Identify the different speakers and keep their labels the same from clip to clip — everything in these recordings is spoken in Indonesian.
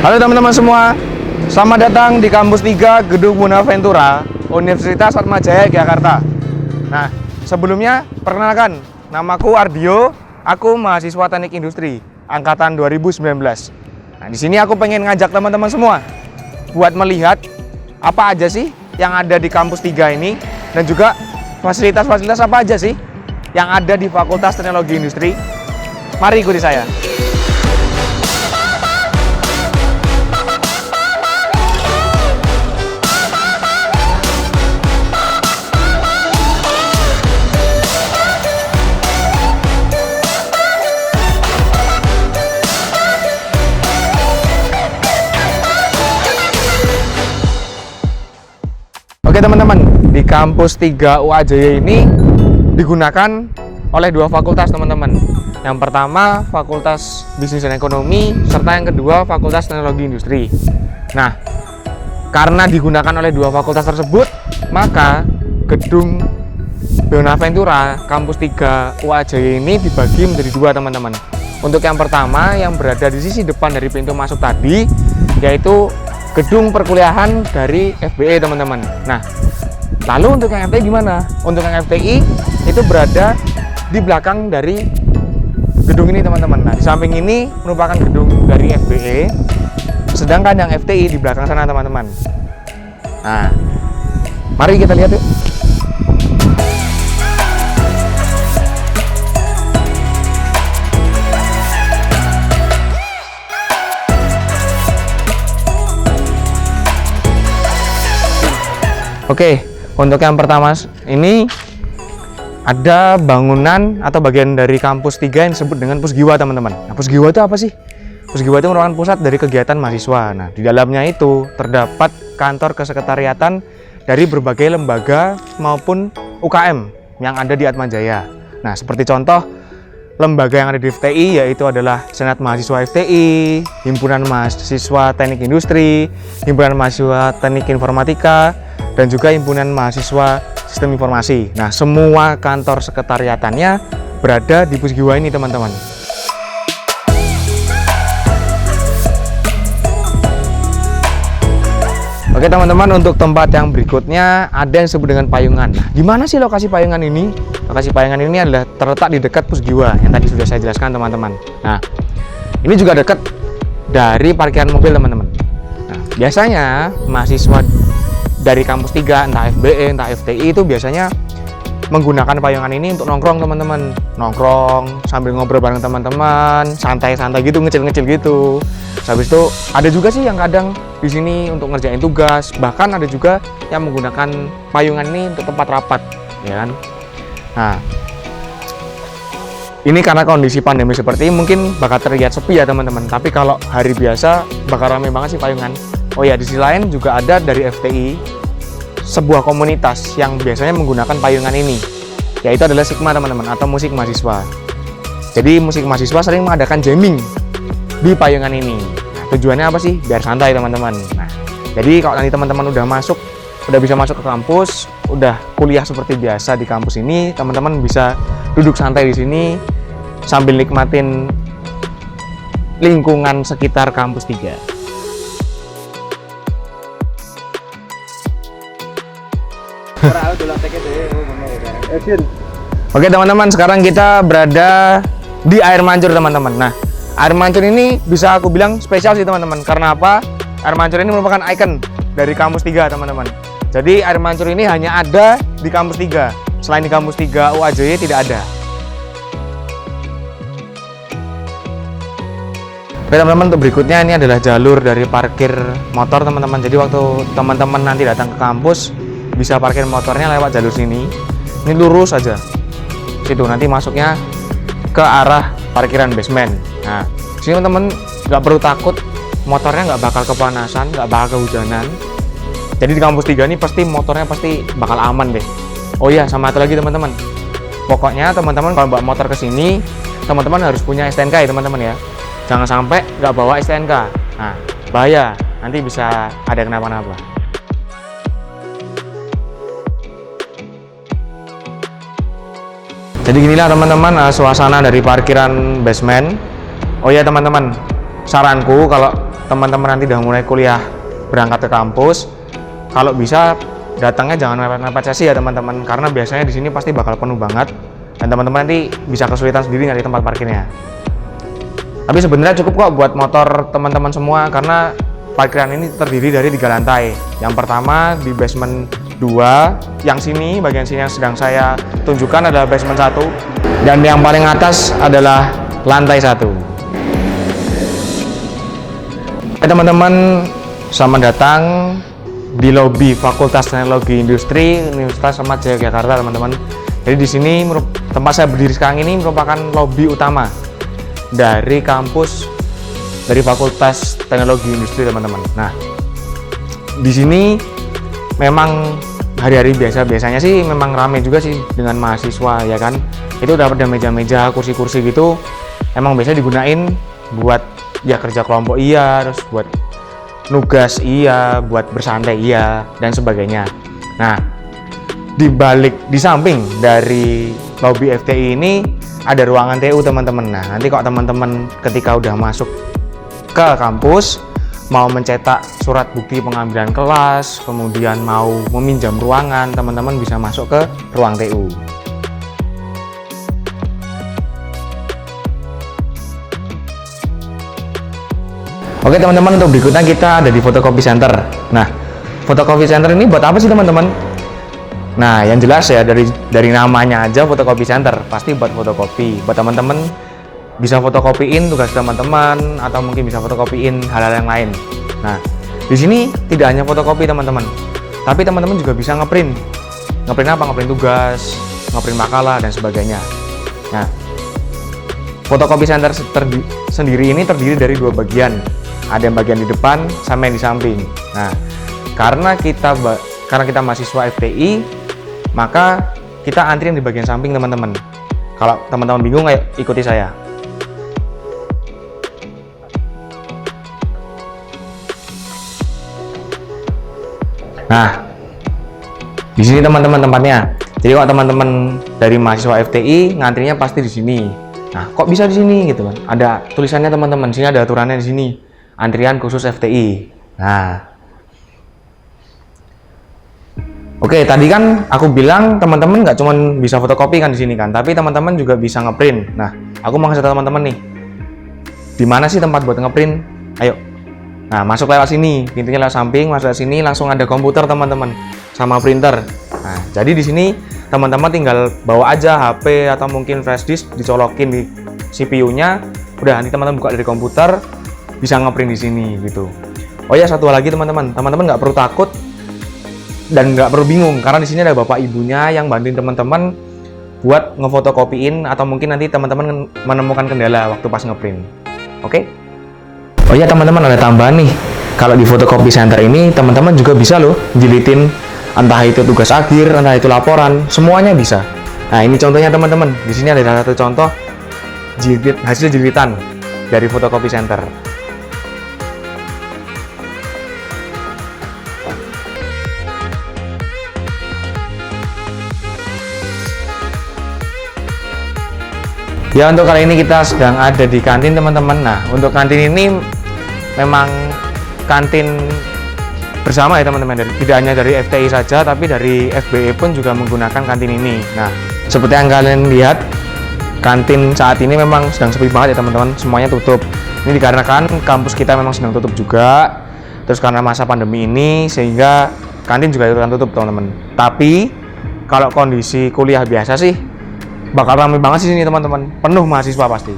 Speaker 1: Halo teman-teman semua, selamat datang di Kampus 3 Gedung Munaventura, Universitas Atmajaya, Yogyakarta. Nah, sebelumnya perkenalkan, namaku Ardio, aku mahasiswa Teknik Industri angkatan 2019. Nah, di sini aku pengen ngajak teman-teman semua buat melihat apa aja sih yang ada di Kampus 3 ini dan juga fasilitas-fasilitas apa aja sih yang ada di Fakultas Teknologi Industri. Mari ikuti saya. Oke teman-teman, di Kampus 3 UA Jaya ini digunakan oleh dua fakultas teman-teman. Yang pertama Fakultas Bisnis dan Ekonomi, serta yang kedua Fakultas Teknologi Industri. Nah, karena digunakan oleh dua fakultas tersebut, maka gedung Bonaventura Kampus 3 UA Jaya ini dibagi menjadi dua teman-teman. Untuk yang pertama yang berada di sisi depan dari pintu masuk tadi, yaitu gedung perkuliahan dari FBE teman-teman. Nah, lalu untuk yang FTI gimana? Untuk yang FTI itu berada di belakang dari gedung ini teman-teman. Nah, di samping ini merupakan gedung dari FBE, sedangkan yang FTI di belakang sana teman-teman. Nah, mari kita lihat yuk. Oke, untuk yang pertama ini ada bangunan atau bagian dari Kampus 3 yang disebut dengan Pusgiwa teman-teman. Nah, Pusgiwa itu apa sih? Pusgiwa itu merupakan pusat dari kegiatan mahasiswa. Nah, di dalamnya itu terdapat kantor kesekretariatan dari berbagai lembaga maupun UKM yang ada di Atmajaya. Nah, seperti contoh lembaga yang ada di FTI yaitu adalah Senat Mahasiswa FTI, Himpunan Mahasiswa Teknik Industri, Himpunan Mahasiswa Teknik Informatika, dan juga Himpunan Mahasiswa Sistem Informasi. Nah, semua kantor sekretariatannya berada di Pusgiwa ini, teman-teman. Oke, teman-teman, untuk tempat yang berikutnya ada yang disebut dengan Payungan. Nah, di mana sih lokasi Payungan ini? Lokasi Payungan ini adalah terletak di dekat Pusgiwa yang tadi sudah saya jelaskan, teman-teman. Nah, ini juga dekat dari parkiran mobil, teman-teman. Nah, biasanya mahasiswa dari Kampus 3, entah FBE, entah FTI itu biasanya menggunakan Payungan ini untuk nongkrong teman-teman. Nongkrong sambil ngobrol bareng teman-teman, santai-santai gitu, ngecil-ngecil gitu. Habis itu ada juga sih yang kadang di sini untuk ngerjain tugas, bahkan ada juga yang menggunakan Payungan ini untuk tempat rapat, ya kan. Nah, ini karena kondisi pandemi seperti ini mungkin bakal terlihat sepi ya teman-teman. Tapi kalau hari biasa bakal ramai banget sih Payungan. Oh ya, di sisi lain juga ada dari FTI sebuah komunitas yang biasanya menggunakan Payungan ini, yaitu adalah Sigma teman-teman, atau musik mahasiswa. Jadi musik mahasiswa sering mengadakan jamming di Payungan ini. Nah, tujuannya apa sih? Biar santai teman-teman. Nah, jadi kalau nanti teman-teman udah bisa masuk ke kampus, udah kuliah seperti biasa di kampus ini, teman-teman bisa duduk santai di sini sambil nikmatin lingkungan sekitar Kampus 3. Oke teman-teman, sekarang kita berada di air mancur teman-teman. Nah, air mancur ini bisa aku bilang spesial sih teman-teman. Karena apa? Air mancur ini merupakan ikon dari Kampus 3 teman-teman. Jadi air mancur ini hanya ada di Kampus 3. Selain di Kampus 3 UA Jaya tidak ada. Oke teman-teman, untuk berikutnya ini adalah jalur dari parkir motor teman-teman. Jadi waktu teman-teman nanti datang ke kampus, bisa parkir motornya lewat jalur sini. Ini lurus aja situ, nanti masuknya ke arah parkiran basement. Nah, sini teman-teman nggak perlu takut, motornya nggak bakal kepanasan, nggak bakal kehujanan. Jadi di Kampus 3 ini pasti motornya pasti bakal aman deh. Oh iya, sama satu lagi teman-teman, pokoknya teman-teman kalau bawa motor ke sini, teman-teman harus punya STNK ya teman-teman ya. Jangan sampai nggak bawa STNK. Nah, bahaya, nanti bisa ada kenapa-napa. Jadi ginilah teman-teman suasana dari parkiran basement. Oh ya teman-teman, saranku kalau teman-teman nanti udah mulai kuliah berangkat ke kampus, kalau bisa datangnya jangan mepet-mepet sesi ya teman-teman, karena biasanya di sini pasti bakal penuh banget dan teman-teman nanti bisa kesulitan sendiri nyari tempat parkirnya. Tapi sebenarnya cukup kok buat motor teman-teman semua, karena parkiran ini terdiri dari 3 lantai. Yang pertama di basement 2, yang sini, bagian sini yang sedang saya tunjukkan adalah basement 1, dan yang paling atas adalah lantai 1. Teman-teman, selamat datang di lobi Fakultas Teknologi Industri Universitas Ahmad Yogyakarta, teman-teman. Jadi di sini tempat saya berdiri sekarang ini merupakan lobi utama dari kampus dari Fakultas Teknologi Industri, teman-teman. Nah, di sini memang hari-hari biasanya sih memang ramai juga sih dengan mahasiswa ya kan. Itu udah pada meja-meja, kursi-kursi gitu. Emang biasa digunain buat ya kerja kelompok iya, terus buat nugas iya, buat bersantai iya, dan sebagainya. Nah, di samping dari lobi FTI ini ada ruangan TU, teman-teman. Nah, nanti kok teman-teman ketika udah masuk ke kampus mau mencetak surat bukti pengambilan kelas, kemudian mau meminjam ruangan, teman-teman bisa masuk ke ruang TU. Oke teman-teman, untuk berikutnya kita ada di photocopy center. Nah, photocopy center ini buat apa sih teman-teman? Nah, yang jelas ya dari namanya aja photocopy center, pasti buat fotokopi. Buat teman-teman bisa fotokopyiin tugas teman-teman atau mungkin bisa fotokopyiin hal-hal yang lain. Nah, di sini tidak hanya fotokopi teman-teman, tapi teman-teman juga bisa ngeprint. Ngeprint apa? Ngeprint tugas, ngeprint makalah dan sebagainya. Nah, photocopy center sendiri ini terdiri dari 2 bagian. Ada yang bagian di depan sama yang di samping. Nah, karena kita mahasiswa FTI, maka kita antrian di bagian samping, teman-teman. Kalau teman-teman bingung, ayo ikuti saya. Nah, di sini teman-teman tempatnya. Jadi kalau teman-teman dari mahasiswa FTI ngantrinya pasti di sini. Nah, kok bisa di sini gitu kan? Ada tulisannya teman-teman. Sini ada aturannya di sini. Antrian khusus FTI. Nah, oke, tadi kan aku bilang teman-teman nggak cuma bisa fotokopi kan di sini kan, tapi teman-teman juga bisa ngeprint. Nah, aku mau kasih tahu teman-teman nih, di mana sih tempat buat ngeprint? Ayo. Nah, masuk lewat sini, pintunya lewat samping, masuk lewat sini, langsung ada komputer teman-teman sama printer. Nah, jadi di sini teman-teman tinggal bawa aja HP atau mungkin flash disk, dicolokin di CPU-nya, udah nanti teman-teman buka dari komputer, bisa ngeprint di sini gitu. Oh ya, satu lagi teman-teman nggak perlu takut dan nggak perlu bingung, karena di sini ada bapak ibunya yang bantuin teman-teman buat ngefotokopiin atau mungkin nanti teman-teman menemukan kendala waktu pas ngeprint. Oke? Oh ya teman-teman, ada tambahan nih. Kalau di photocopy center ini teman-teman juga bisa loh jilitin, entah itu tugas akhir, entah itu laporan, semuanya bisa. Nah, ini contohnya teman-teman. Di sini ada satu contoh hasil jilitan dari photocopy center. Ya, untuk kali ini kita sedang ada di kantin teman-teman. Nah, untuk kantin ini memang kantin bersama ya teman-teman, tidak hanya dari FTI saja, tapi dari FBE pun juga menggunakan kantin ini. Nah, seperti yang kalian lihat, kantin saat ini memang sedang sepi banget ya teman-teman, semuanya tutup. Ini dikarenakan kampus kita memang sedang tutup juga, terus karena masa pandemi ini sehingga kantin juga akan tutup teman-teman. Tapi kalau kondisi kuliah biasa sih bakal ramai banget sih sini teman-teman, penuh mahasiswa pasti.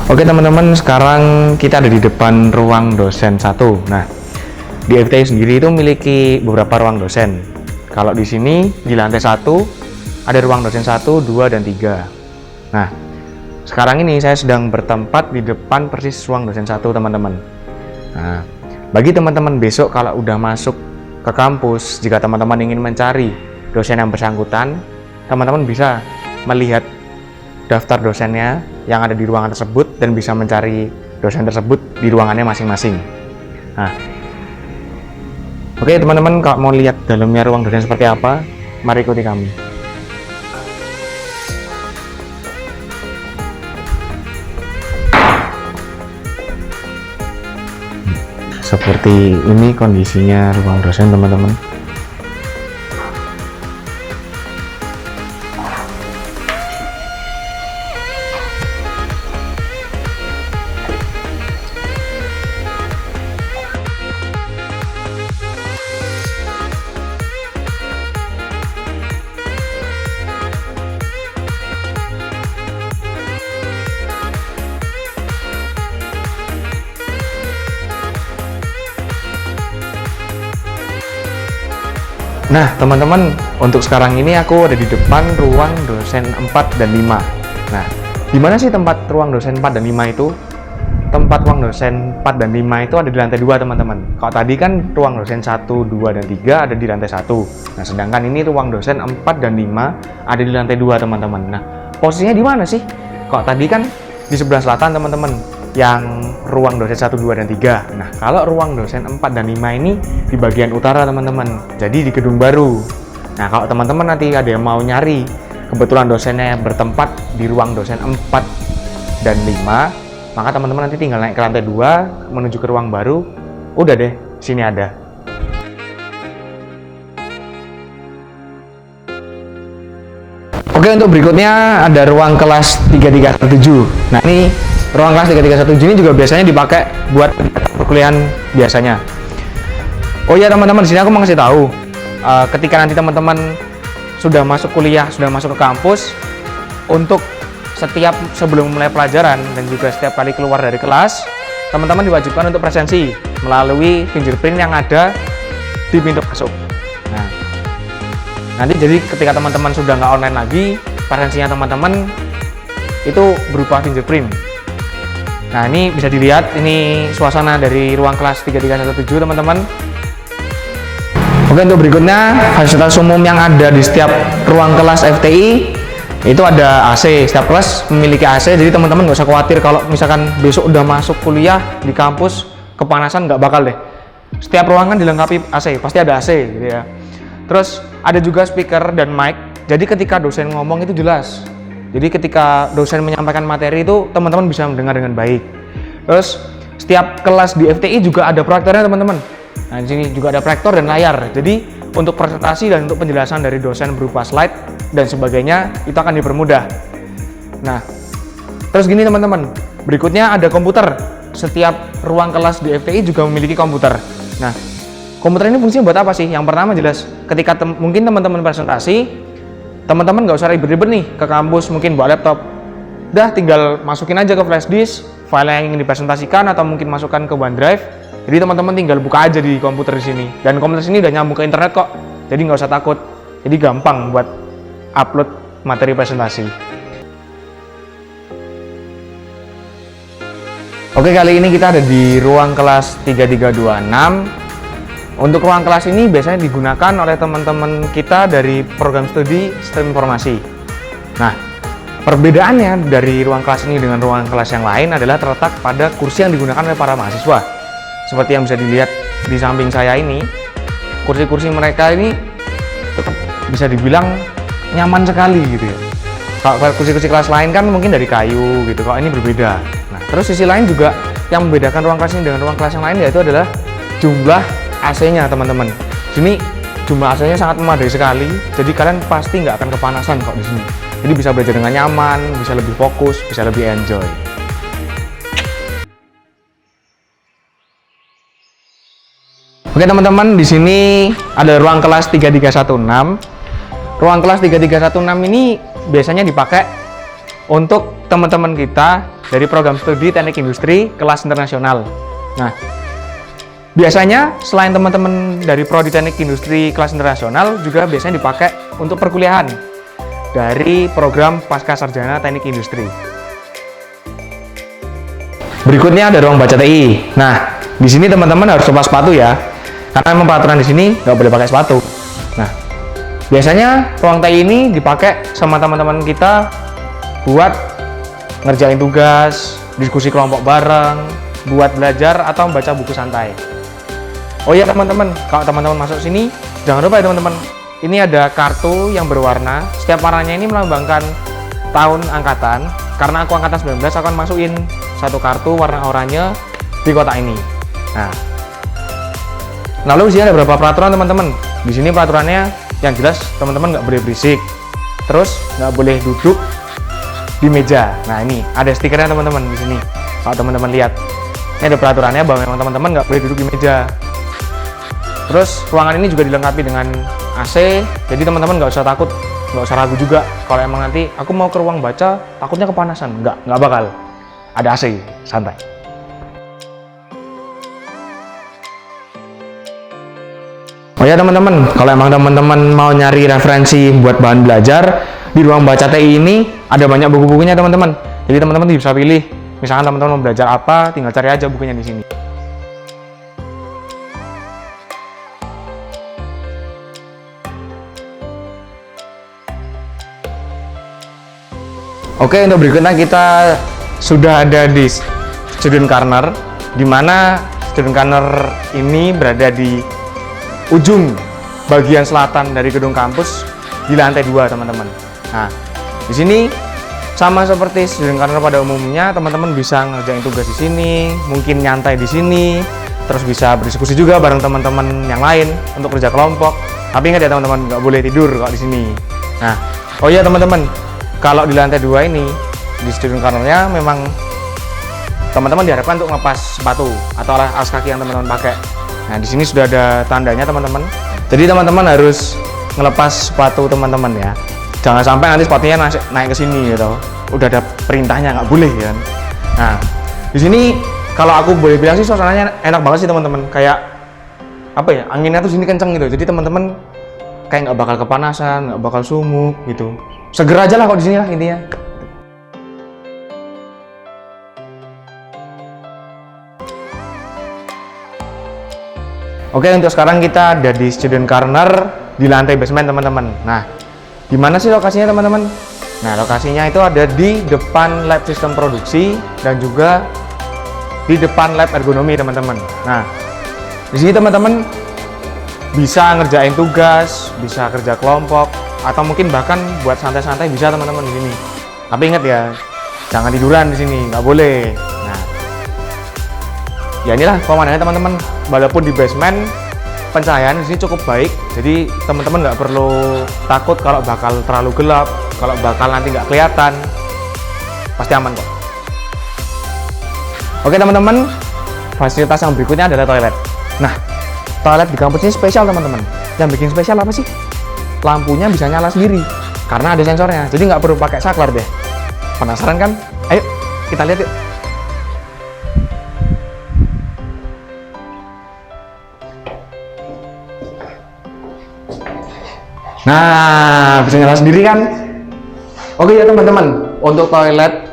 Speaker 1: Oke teman-teman, sekarang kita ada di depan ruang dosen 1. Nah, di FTI sendiri itu memiliki beberapa ruang dosen. Kalau di sini di lantai 1 ada ruang dosen 1, 2, dan 3. Nah, sekarang ini saya sedang bertempat di depan persis ruang dosen 1 teman-teman. Nah, bagi teman-teman besok kalau udah masuk ke kampus, jika teman-teman ingin mencari dosen yang bersangkutan, teman-teman bisa melihat daftar dosennya yang ada di ruangan tersebut dan bisa mencari dosen tersebut di ruangannya masing-masing. Nah, Oke teman-teman, kalau mau lihat dalamnya ruang dosen seperti apa, mari ikuti kami. Seperti ini kondisinya ruang dosen teman-teman. Nah teman-teman, untuk sekarang ini aku ada di depan ruang dosen 4 dan 5. Nah, di mana sih tempat ruang dosen 4 dan 5 itu? Tempat ruang dosen 4 dan 5 itu ada di lantai 2 teman-teman. Kalau tadi kan ruang dosen 1, 2, dan 3 ada di lantai 1. Nah, sedangkan ini ruang dosen 4 dan 5 ada di lantai 2 teman-teman. Nah, posisinya di mana sih? Kalau tadi kan di sebelah selatan teman-teman, yang ruang dosen 1, 2, dan 3. Nah, kalau ruang dosen 4 dan 5 ini di bagian utara teman-teman, jadi di gedung baru. Nah, kalau teman-teman nanti ada yang mau nyari, kebetulan dosennya bertempat di ruang dosen 4 dan 5, maka teman-teman nanti tinggal naik ke lantai 2 menuju ke ruang baru. Udah deh, sini ada. Oke, untuk berikutnya ada ruang kelas 3317. Nah, ini ruang kelas 3317 ini juga biasanya dipakai buat perkuliahan biasanya. Oh iya teman-teman, di sini aku mau ngasih tahu, ketika nanti teman-teman sudah masuk kuliah, sudah masuk ke kampus, untuk setiap sebelum mulai pelajaran dan juga setiap kali keluar dari kelas, teman-teman diwajibkan untuk presensi melalui fingerprint yang ada di pintu masuk. Nah, nanti jadi ketika teman-teman sudah nggak online lagi, presensinya teman-teman itu berupa fingerprint. Nah, ini bisa dilihat, ini suasana dari ruang kelas 3317 teman-teman. Oke, untuk berikutnya fasilitas umum yang ada di setiap ruang kelas FTI itu ada AC. Setiap kelas memiliki AC, jadi teman-teman nggak usah khawatir kalau misalkan besok udah masuk kuliah di kampus kepanasan, nggak bakal deh. Setiap ruangan dilengkapi AC, pasti ada AC gitu ya. Terus ada juga speaker dan mic, jadi ketika dosen ngomong itu jelas. Jadi ketika dosen menyampaikan materi itu teman-teman bisa mendengar dengan baik. Terus setiap kelas di FTI juga ada proyektornya teman-teman. Nah, di sini juga ada proyektor dan layar. Jadi untuk presentasi dan untuk penjelasan dari dosen berupa slide dan sebagainya itu akan dipermudah. Nah, terus gini teman-teman. Berikutnya ada komputer. Setiap ruang kelas di FTI juga memiliki komputer. Nah, komputer ini fungsinya buat apa sih? Yang pertama jelas, ketika mungkin teman-teman presentasi, teman-teman nggak usah ribet-ribet nih ke kampus, mungkin bawa laptop. Udah tinggal masukin aja ke flash disk file yang ingin dipresentasikan atau mungkin masukkan ke OneDrive. Jadi teman-teman tinggal buka aja di komputer di sini. Dan komputer sini udah nyambung ke internet kok. Jadi nggak usah takut. Jadi gampang buat upload materi presentasi. Oke, kali ini kita ada di ruang kelas 3326. Untuk ruang kelas ini biasanya digunakan oleh teman-teman kita dari program studi sistem informasi. Nah, perbedaannya dari ruang kelas ini dengan ruang kelas yang lain adalah terletak pada kursi yang digunakan oleh para mahasiswa. Seperti yang bisa dilihat di samping saya ini, kursi-kursi mereka ini tetap bisa dibilang nyaman sekali gitu ya. Kalau kursi-kursi kelas lain kan mungkin dari kayu gitu, kalau ini berbeda. Nah, terus sisi lain juga yang membedakan ruang kelas ini dengan ruang kelas yang lain yaitu adalah jumlah AC-nya teman-teman. Sini jumlah AC-nya sangat memadai sekali, jadi kalian pasti nggak akan kepanasan kok di sini. Jadi bisa belajar dengan nyaman, bisa lebih fokus, bisa lebih enjoy. Oke teman-teman, di sini ada ruang kelas 3316. Ruang kelas 3316 ini biasanya dipakai untuk teman-teman kita dari program studi teknik industri kelas internasional. Nah, biasanya selain teman-teman dari prodi teknik industri kelas internasional juga biasanya dipakai untuk perkuliahan dari program pasca sarjana teknik industri. Berikutnya ada ruang baca TI. Nah, di sini teman-teman harus lepas sepatu ya, karena memang peraturan di sini nggak boleh pakai sepatu. Nah, biasanya ruang TI ini dipakai sama teman-teman kita buat ngerjain tugas, diskusi kelompok bareng, buat belajar atau membaca buku santai. Oh iya teman-teman, kalau teman-teman masuk sini, jangan lupa ya teman-teman, ini ada kartu yang berwarna. Setiap warnanya ini melambangkan tahun angkatan. Karena aku angkatan 19, aku akan masukin satu kartu warna oranye di kotak ini. Nah, lalu di sini ada beberapa peraturan teman-teman. Di sini peraturannya yang jelas teman-teman nggak boleh berisik, terus nggak boleh duduk di meja. Nah ini ada stikernya teman-teman di sini. Kalau teman-teman lihat, ini ada peraturannya bahwa memang teman-teman nggak boleh duduk di meja. Terus ruangan ini juga dilengkapi dengan AC, jadi teman-teman nggak usah takut, nggak usah ragu juga kalau emang nanti aku mau ke ruang baca takutnya kepanasan. Nggak bakal, ada AC, santai. Oh ya teman-teman, kalau emang teman-teman mau nyari referensi buat bahan belajar, di ruang baca TI ini ada banyak buku-bukunya teman-teman. Jadi teman-teman bisa pilih, misalkan teman-teman mau belajar apa, tinggal cari aja bukunya di sini. Oke, untuk berikutnya kita sudah ada di Student Corner, di mana Student Corner ini berada di ujung bagian selatan dari gedung kampus di lantai 2, teman-teman. Nah, di sini sama seperti Student Corner pada umumnya, teman-teman bisa ngerjain tugas di sini, mungkin nyantai di sini, terus bisa berdiskusi juga bareng teman-teman yang lain untuk kerja kelompok. Tapi ingat ya teman-teman, nggak boleh tidur kalau di sini. Nah, oh iya teman-teman, kalau di lantai 2 ini, di Student Corner-nya memang teman-teman diharapkan untuk ngelepas sepatu atau alas kaki yang teman-teman pakai. Nah, di sini sudah ada tandanya teman-teman. Jadi teman-teman harus ngelepas sepatu teman-teman ya. Jangan sampai nanti sepatunya naik ke sini gitu. Udah ada perintahnya, nggak boleh kan. Nah, di sini kalau aku boleh bilang sih suasananya enak banget sih teman-teman. Kayak apa ya? Anginnya tuh sini kenceng gitu. Jadi teman-teman kayak nggak bakal kepanasan, nggak bakal sumuk gitu. Seger aja lah kok di sini lah intinya. Oke, untuk sekarang kita ada di Student Corner di lantai basement teman-teman. Nah, di mana sih lokasinya teman-teman? Nah, lokasinya itu ada di depan lab sistem produksi dan juga di depan lab ergonomi teman-teman. Nah, di sini teman-teman bisa ngerjain tugas, bisa kerja kelompok, atau mungkin bahkan buat santai-santai bisa teman-teman di sini. Tapi ingat ya, jangan tiduran di sini, nggak boleh. Nah, ya inilah pemandangannya teman-teman. Walaupun di basement, pencahayaan di sini cukup baik, jadi teman-teman nggak perlu takut kalau bakal terlalu gelap, kalau bakal nanti nggak kelihatan, pasti aman kok. Oke teman-teman, fasilitas yang berikutnya adalah toilet. Nah, toilet di kampus ini spesial teman-teman. Yang bikin spesial apa sih? Lampunya bisa nyala sendiri karena ada sensornya, jadi nggak perlu pakai saklar deh. Penasaran kan? Ayo kita lihat yuk. Nah, bisa nyala sendiri kan? Oke ya teman-teman, untuk toilet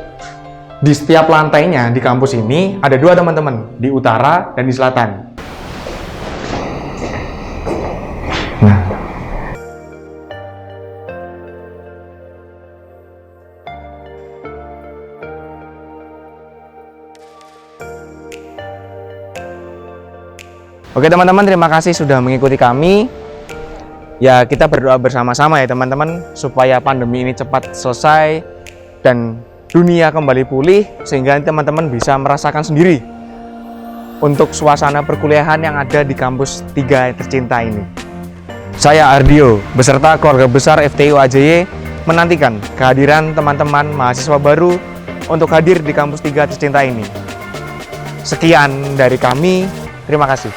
Speaker 1: di setiap lantainya di kampus ini ada 2 teman-teman, di utara dan di selatan. Nah, oke teman-teman, terima kasih sudah mengikuti kami. Ya, kita berdoa bersama-sama ya teman-teman, supaya pandemi ini cepat selesai dan dunia kembali pulih, sehingga teman-teman bisa merasakan sendiri untuk suasana perkuliahan yang ada di kampus 3 tercinta ini. Saya Ardio, beserta keluarga besar FTIU AJY, menantikan kehadiran teman-teman mahasiswa baru untuk hadir di kampus 3 tercinta ini. Sekian dari kami, terima kasih.